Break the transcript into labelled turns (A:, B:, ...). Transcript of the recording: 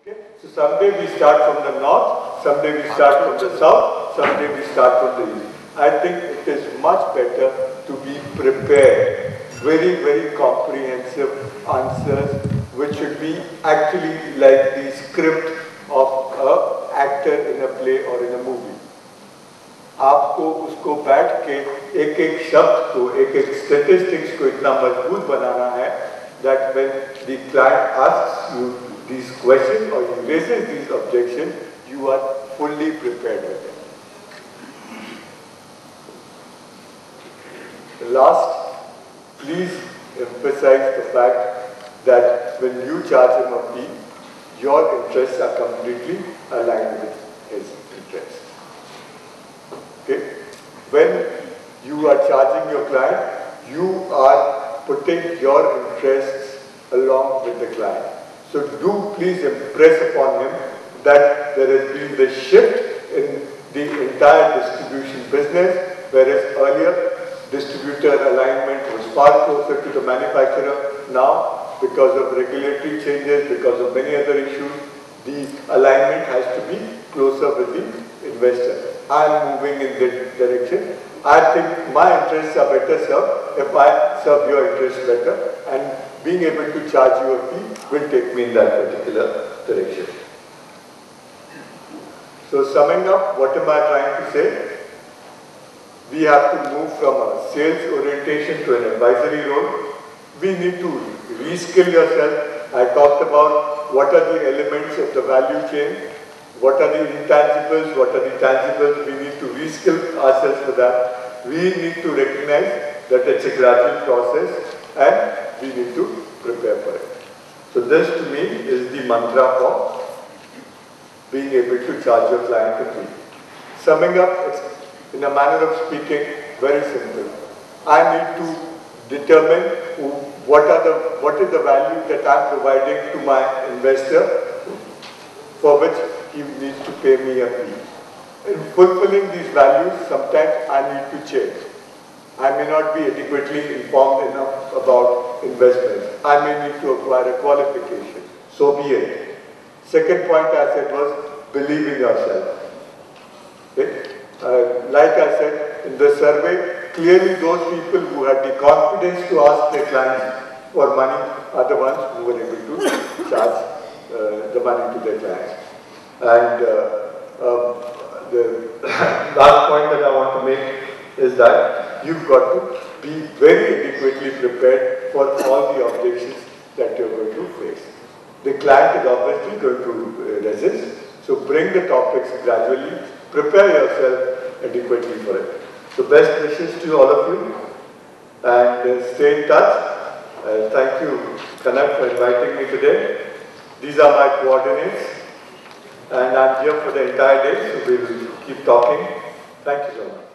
A: Okay? So someday we start from the north, someday we start from the south, someday we start from the east. I think it is much better to be prepared. Very, very comprehensive answers, which should be actually like the script of an actor in a play or in a movie. आपको उसको बैठ के एक एक शब्द को, एक एक स्टेटिस्टिक्स को इतना मजबूत बनाना है that when the client asks you these questions or he raises these objections, you are fully prepared with it. Last, please emphasize the fact that when you charge him a fee, your interests are completely aligned with his interests. Okay? When you are charging your client, you are putting your interests along with the client. So do please impress upon him that there has been the shift in the entire distribution business, whereas earlier distributor alignment was far closer to the manufacturer. Now, because of regulatory changes, because of many other issues, the alignment has to be closer with the investor. I am moving in that direction. I think my interests are better served if I serve your interests better, and being able to charge you a fee will take me in that particular direction. So summing up, what am I trying to say? We have to move from a sales orientation to an advisory role. We need to reskill yourself. I talked about what are the elements of the value chain, what are the intangibles, what are the tangibles. We need to reskill ourselves for that. We need to recognize that it's a gradual process and we need to prepare for it. So this to me is the mantra for being able to charge your client a fee. Summing up, it's in a manner of speaking, very simple. I need to determine what is the value that I'm providing to my investor for which he needs to pay me a fee. In fulfilling these values, sometimes I need to change. I may not be adequately informed enough about investments. I may need to acquire a qualification. So be it. Second point I said was believe in yourself. Okay? Like I said in the survey, clearly those people who had the confidence to ask their clients for money are the ones who were able to charge the money to their clients. And the last point that I want to make is that you've got to be very adequately prepared for all the objections that you're going to face. The client is obviously going to resist, so bring the topics gradually, prepare yourself adequately for it. So best wishes to all of you, and stay in touch. Thank you, Kanak, for inviting me today. These are my coordinates, and I'm here for the entire day, so we will keep talking. Thank you so much.